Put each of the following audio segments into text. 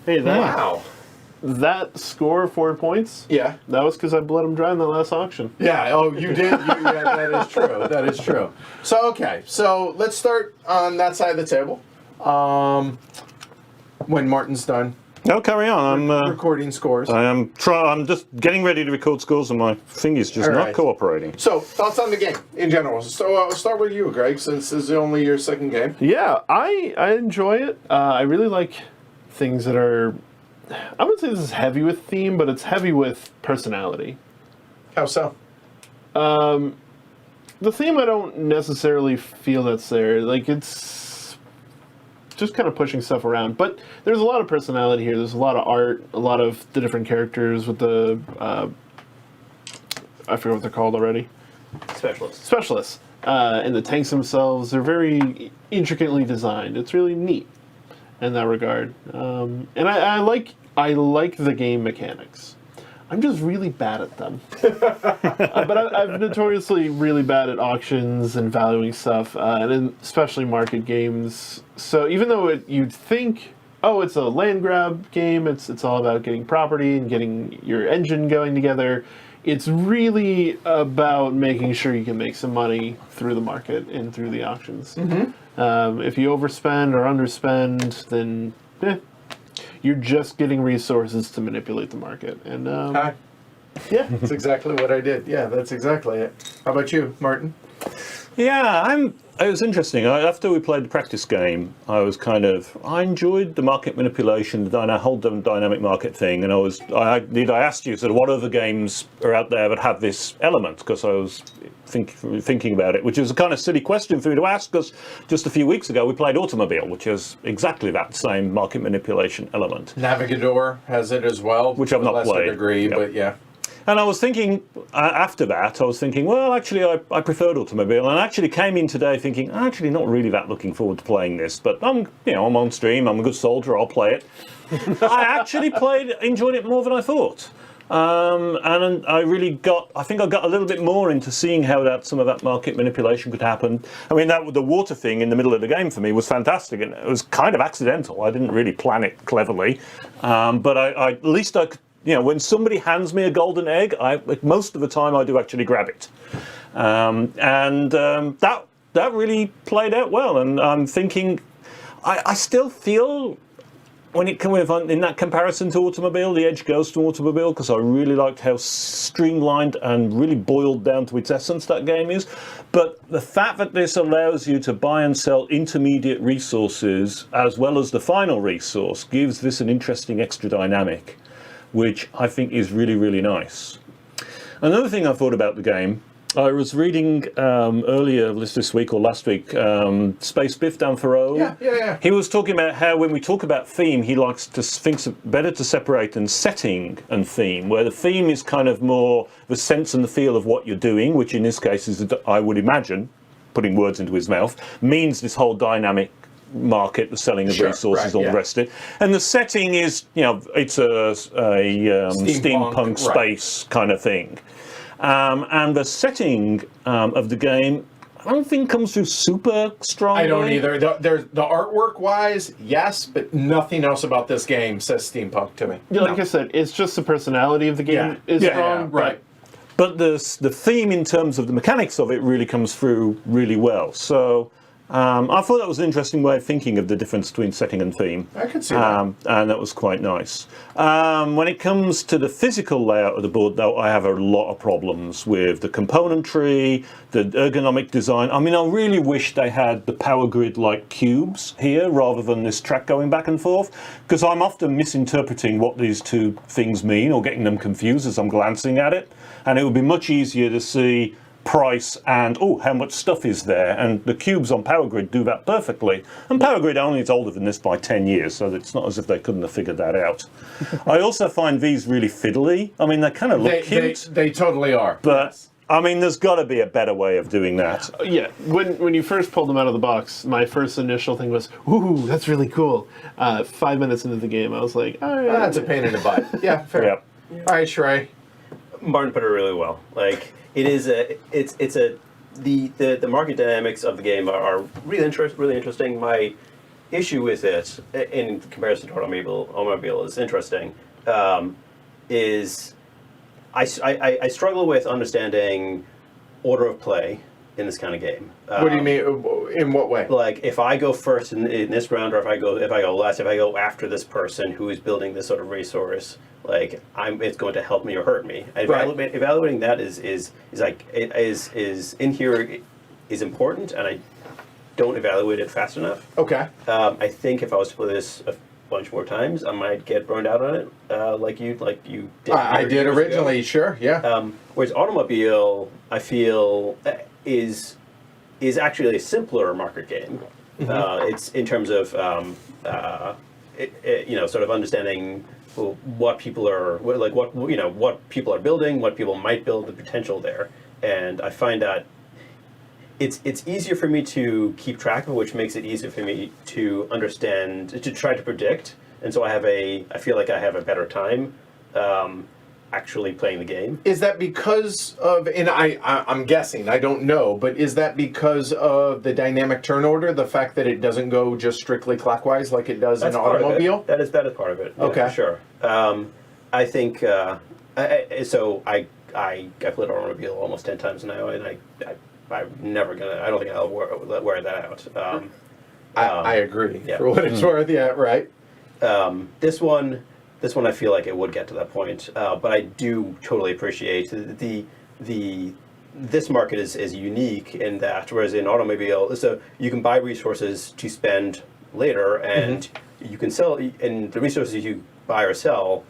Hey, Wow. that score, 4 points, Yeah. that was because I bled him dry in that last auction. Yeah, oh, you did? Yeah, that is true. That is true. So, okay. So, let's start on that side of the table. When Martin's done No, carry on. I'm recording scores. I'm just getting ready to record scores, and my finger's just All not right. cooperating. So, thoughts on the game in general. So, I'll start with you, Greg, since this is only your second game. Yeah, I enjoy it. I really like things that are, I wouldn't say this is heavy with theme, but it's heavy with personality. How so? The theme I don't necessarily feel that's there. Like, it's just kind of pushing stuff around. But there's a lot of personality here. There's a lot of art, a lot of the different characters with the, I forget what they're called already. Specialists. And the tanks themselves, they're very intricately designed. It's really neat in that regard. And I like the game mechanics. I'm just really bad at them. But I'm notoriously really bad at auctions and valuing stuff, and especially market games. So even though you'd think, oh, it's a land grab game, it's all about getting property and getting your engine going together, it's really about making sure you can make some money through the market and through the auctions. Mm-hmm. If you overspend or underspend, then you're just getting resources to manipulate the market. And Hi. yeah, That's exactly what I did. Yeah, that's exactly it. How about you, Martin? Yeah, it was interesting. After we played the practice game, I enjoyed the market manipulation, the whole dynamic market thing, and I asked you sort of what other games are out there that have this element, because I was thinking about it, which is a kind of silly question for me to ask, because just a few weeks ago we played Automobile, which has exactly that same market manipulation element. Navigador has it as well, which I've not to a lesser played. degree, Yep. but yeah. And I was thinking, after that, well, actually, I preferred Automobile, and I actually came in today thinking, I'm actually not really that looking forward to playing this, but I'm on stream, I'm a good soldier, I'll play it. I actually enjoyed it more than I thought. And I think I got a little bit more into seeing how some of that market manipulation could happen. I mean, the water thing in the middle of the game for me was fantastic, and it was kind of accidental. I didn't really plan it cleverly, but at least I could. When somebody hands me a golden egg, most of the time I do actually grab it, that really played out well. And I'm thinking, I still feel in that comparison to Automobile, the edge goes to Automobile, because I really liked how streamlined and really boiled down to its essence that game is. But the fact that this allows you to buy and sell intermediate resources as well as the final resource gives this an interesting extra dynamic, which I think is really, really nice. Another thing I thought about the game, I was reading earlier this week or last week, Space Biff Dan Thoreau. Yeah. He was talking about how when we talk about theme, he thinks better to separate in setting and theme, where the theme is kind of more the sense and the feel of what you're doing, which in this case is, I would imagine, putting words into his mouth, means this whole dynamic market, the selling of resources, all the rest of it. And the setting is, it's a steampunk space kind of thing. And the setting of the game, I don't think comes through super strongly. I don't either. The artwork-wise, yes, but nothing else about this game says steampunk to me. Yeah, like I said, it's just the personality of the game is strong. Yeah, right. But the theme in terms of the mechanics of it really comes through really well. So I thought that was an interesting way of thinking of the difference between setting and theme. I could see that. And that was quite nice. When it comes to the physical layout of the board, though, I have a lot of problems with the componentry, the ergonomic design. I mean, I really wish they had the power grid-like cubes here rather than this track going back and forth, because I'm often misinterpreting what these two things mean or getting them confused as I'm glancing at it. And it would be much easier to see price and how much stuff is there, and the cubes on Power Grid do that perfectly, and Power Grid only is older than this by 10 years, so it's not as if they couldn't have figured that out. I also find these really fiddly. I mean, they kind of look cute. They totally are. But I mean, there's got to be a better way of doing that. Yeah, when you first pulled them out of the box, my first initial thing was, ooh, that's really cool. 5 minutes into the game, I was like, all right. That's a pain in the butt. Yeah, fair. Yep. All right, Shrey. Martin put it really well. Like, the market dynamics of the game are really interesting. issue with it in comparison to automobile is interesting. Is I struggle with understanding order of play in this kind of game. What do you mean? In what way? Like if I go first in this round, or if I go last, if I go after this person who is building this sort of resource, like it's going to help me or hurt me. Evaluating that is in here is important, and I don't evaluate it fast enough. Okay. I think if I was to play this a bunch more times, I might get burned out on it, like you did. I did years originally, ago. sure, yeah. Whereas automobile, I feel is actually a simpler market game. It's in terms of sort of understanding what people are what people are building, what people might build, the potential there, and I find that it's easier for me to keep track of, which makes it easier for me to understand, to try to predict, and so I feel like I have a better time actually playing the game. Is that because of, and I'm guessing, I don't know, but is that because of the dynamic turn order, the fact that it doesn't go just strictly clockwise like it does in automobile? That is part of it. Yeah, okay. For sure. I think, so I played automobile almost 10 times now, and I'm never gonna, I don't think I'll wear that out. I agree, yeah. for what it's worth, yeah, right. This one I feel like it would get to that point, but I do totally appreciate this market is unique in that, whereas in automobile, so you can buy resources to spend later, and you can sell, and the resources you buy or sell,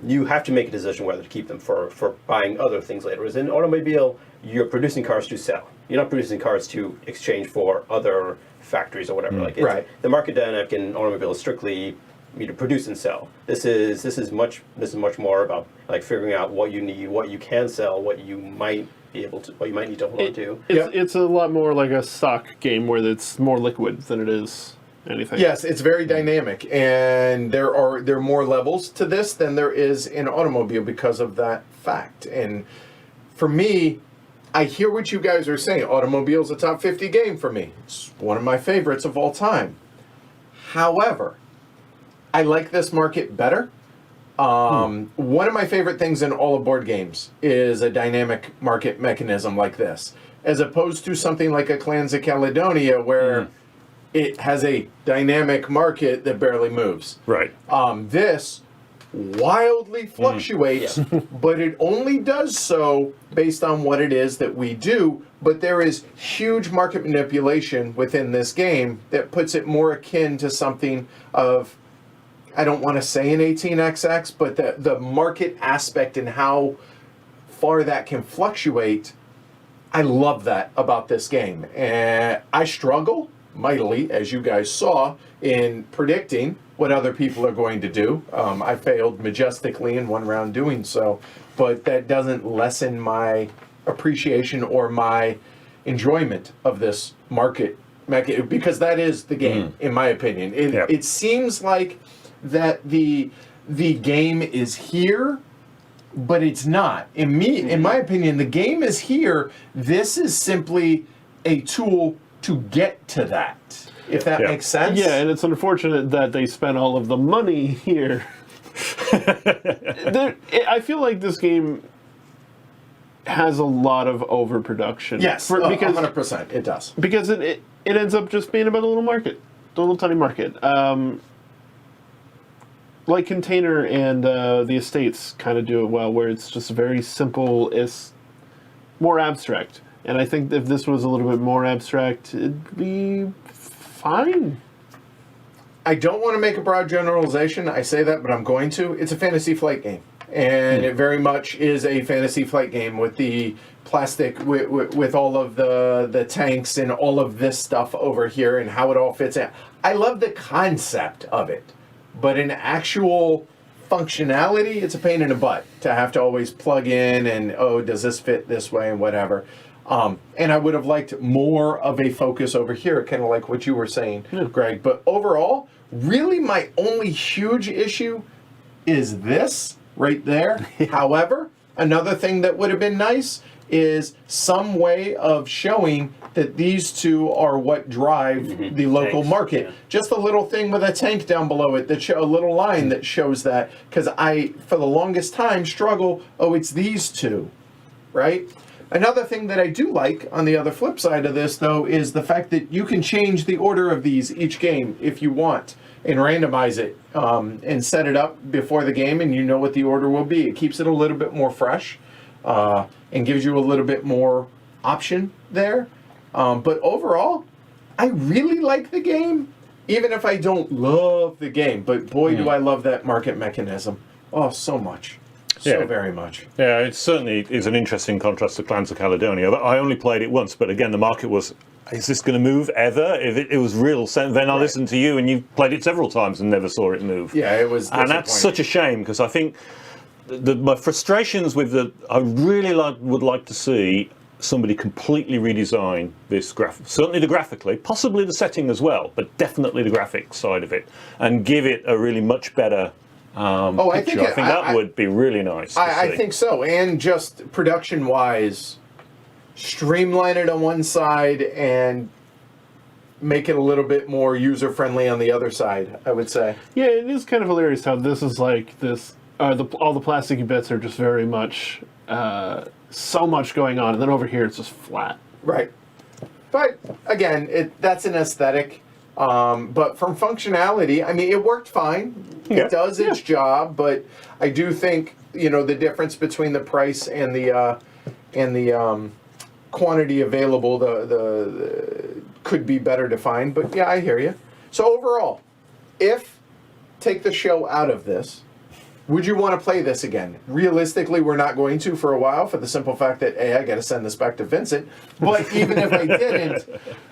you have to make a decision whether to keep them for buying other things later. Whereas in automobile, you're producing cars to sell. You're not producing cars to exchange for other factories or whatever. Right. The market dynamic in automobile is strictly to produce and sell. This is much more about like figuring out what you need, what you can sell, what you might be able to, what you might need to hold on to. It's a lot more like a stock game where it's more liquid than it is anything. Yes, it's very dynamic, and there are more levels to this than there is in automobile because of that fact. And for me, I hear what you guys are saying. Automobile's a top 50 game for me. It's one of my favorites of all time. However, I like this market better. One of my favorite things in all of board games is a dynamic market mechanism like this, as opposed to something like a Clans of Caledonia where it has a dynamic market that barely moves. Right. This wildly fluctuates, but it only does so based on what it is that we do. But there is huge market manipulation within this game that puts it more akin to something of, I don't want to say an 18xx, but the market aspect and how far that can fluctuate, I love that about this game. And I struggle mightily, as you guys saw, in predicting what other people are going to do. I failed majestically in one round doing so, but that doesn't lessen my appreciation or my enjoyment of this market because that is the game, in my opinion. It seems like that the game is here, but it's not. In my opinion, the game is here. This is simply a tool to get to that, if that makes sense. Yeah, and it's unfortunate that they spent all of the money here. I feel like this game has a lot of overproduction. Yes, because 100%, it does. Because it ends up just being about a little market, a little tiny market. Like Container and the Estates kind of do it well, where it's just very simple, it's more abstract. And I think if this was a little bit more abstract, it'd be fine. I don't want to make a broad generalization. I say that, but I'm going to. It's a fantasy flight game. And it very much is a fantasy flight game with the plastic, with all of the tanks and all of this stuff over here and how it all fits in. I love the concept of it. But in actual functionality, it's a pain in the butt to have to always plug in and, does this fit this way and whatever. And I would have liked more of a focus over here, kind of like what you were saying, Greg. But overall, really my only huge issue is this right there. However, Another thing that would have been nice is some way of showing that these two are what drive the local Tanks, market. yeah. Just a little thing with a tank down below it that a little line that shows that. Because I, for the longest time, struggle. Oh, it's these two, right? Another thing that I do like on the other flip side of this, though, is the fact that you can change the order of these each game if you want and randomize it and set it up before the game, and you know what the order will be. It keeps it a little bit more fresh and gives you a little bit more option there. But overall, I really like the game, even if I don't love the game. But boy, do I love that market mechanism. Oh, so much. So very much. Yeah, it certainly is an interesting contrast to Clans of Caledonia. I only played it once, but again, the market was, is this going to move ever? If it was real, then I listened to you and you played it several times and never saw it move. Yeah, it was. And that's such a shame, because I think my frustrations with I really would like to see somebody completely redesign this certainly the graphically, possibly the setting as well, but definitely the graphic side of it, and give it a really much better picture. I think that would be really nice to see. I think so. And just production-wise, streamline it on one side and make it a little bit more user-friendly on the other side, I would say. Yeah, it is kind of hilarious how this is like this. All the plasticky bits are just very much so much going on, and then over here it's just flat. Right. But again, that's an aesthetic. But from functionality, I mean, it worked fine. Yeah. It does its job, but I do think the difference between the price and the quantity available, the could be better defined. But yeah, I hear you. So overall, if take the show out of this, would you want to play this again? Realistically, we're not going to for a while, for the simple fact that, I got to send this back to Vincent. But even if I didn't,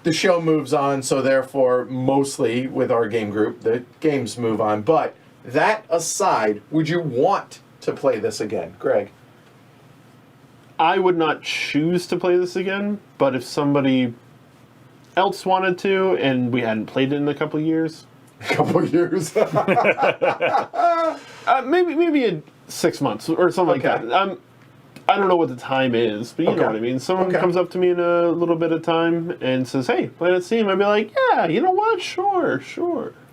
the show moves on, so therefore, mostly with our game group, the games move on. But that aside, would you want to play this again, Greg? I would not choose to play this again, but if somebody else wanted to, and we hadn't played it in a couple of years... A couple of years? maybe 6 months or something like that. I don't know what the time is, but you know what I mean. Someone comes up to me in a little bit of time and says, "Hey, play that Steam." I'd be like, "Yeah, you know what? Sure."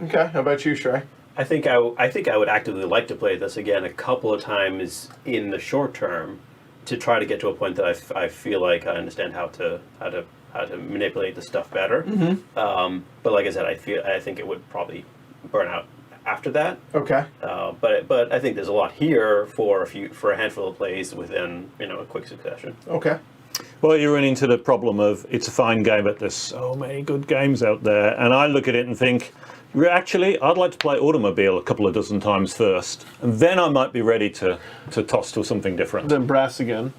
Okay. How about you, Shrey? I think I would actively like to play this again a couple of times in the short term to try to get to a point that I feel like I understand how to manipulate the stuff better. But like I said, I think it would probably burn out after that. Okay. But I think there's a lot here for a handful of plays within a quick succession. Okay. Well, you run into the problem of it's a fine game, but there's so many good games out there, and I look at it and think, actually, I'd like to play Automobile a couple of dozen times first, and then I might be ready to toss to something different. Then Brass again.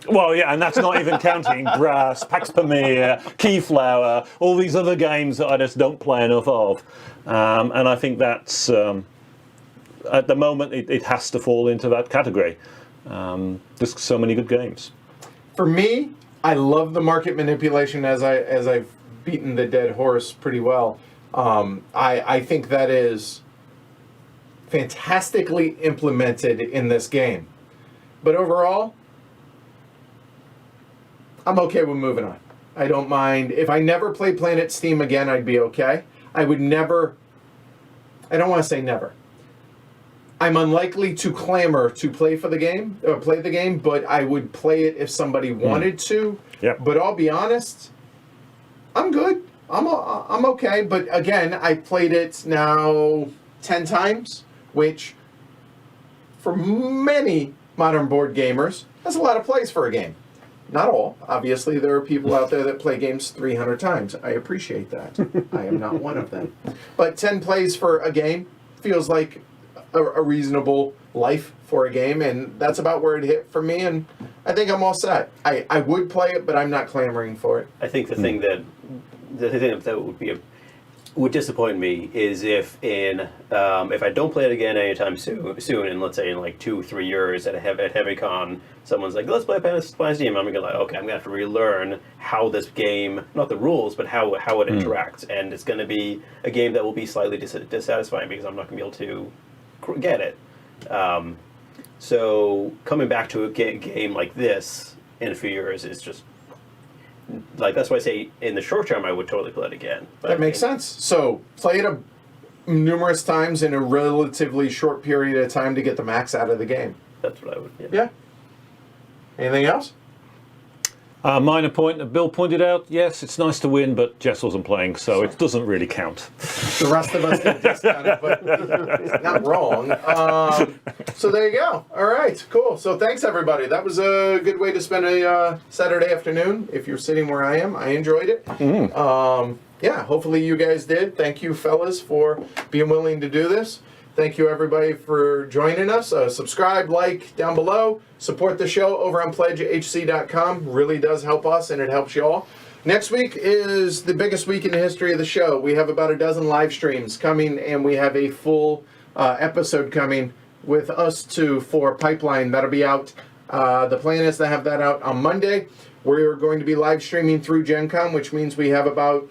Well, yeah, and that's not even counting Brass, Pax Pamir, Keyflower, all these other games that I just don't play enough of. And I think that's, at the moment, it has to fall into that category. There's so many good games. For me, I love the market manipulation as I've beaten the dead horse pretty well. I think that is fantastically implemented in this game. But overall, I'm okay with moving on. I don't mind. If I never play Planet Steam again, I'd be okay. I would never... I don't want to say never. I'm unlikely to clamor to play the game, but I would play it if somebody wanted to. Yep. But I'll be honest, I'm good. I'm okay. But again, I played it now 10 times, which for many modern board gamers, that's a lot of plays for a game. Not all. Obviously, there are people out there that play games 300 times. I appreciate that. I am not one of them. But 10 plays for a game feels like a reasonable life for a game, and that's about where it hit for me, and I think I'm all set. I would play it, but I'm not clamoring for it. I think the thing that would disappoint me is if I don't play it again anytime soon, and let's say in like 2-3 years at HeavyCon, someone's like, "Let's play Planet Steam." I'm gonna like, okay, I'm gonna have to relearn how this game, not the rules, but how it interacts, and it's gonna be a game that will be slightly dissatisfying because I'm not gonna be able to get it. So coming back to a game like this in a few years is just like, that's why I say in the short term I would totally play it again. But That makes sense. So play it numerous times in a relatively short period of time to get the max out of the game. That's what I would. Yeah. Anything else? Minor point that Bill pointed out, yes, it's nice to win, but Jess wasn't playing, so it doesn't really count. The rest of us get discounted, but it's not wrong. So there you go. All right, cool. So thanks, everybody. That was a good way to spend a Saturday afternoon. If you're sitting where I am, I enjoyed it. Yeah, hopefully you guys did. Thank you, fellas, for being willing to do this. Thank you, everybody, for joining us. Subscribe, like down below. Support the show over on pledgehc.com. Really does help us, and it helps you all. Next week is the biggest week in the history of the show. We have about a dozen live streams coming, and we have a full episode coming with us two for Pipeline. That'll be out. The plan is to have that out on Monday. We're going to be live streaming through Gen Con, which means we have about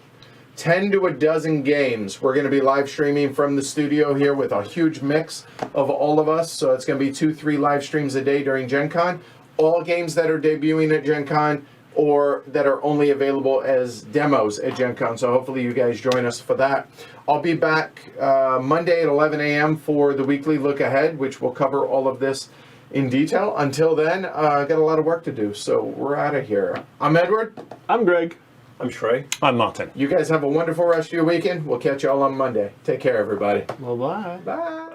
10 to a dozen games. We're going to be live streaming from the studio here with a huge mix of all of us. So it's going to be 2-3 live streams a day during Gen Con. All games that are debuting at Gen Con or that are only available as demos at Gen Con. So hopefully you guys join us for that. I'll be back Monday at 11 a.m. for the weekly look ahead, which will cover all of this in detail. Until then, I've got a lot of work to do. So we're out of here. I'm Edward. I'm Greg. I'm Trey. I'm Martin. You guys have a wonderful rest of your weekend. We'll catch you all on Monday. Take care, everybody. Bye-bye. Bye.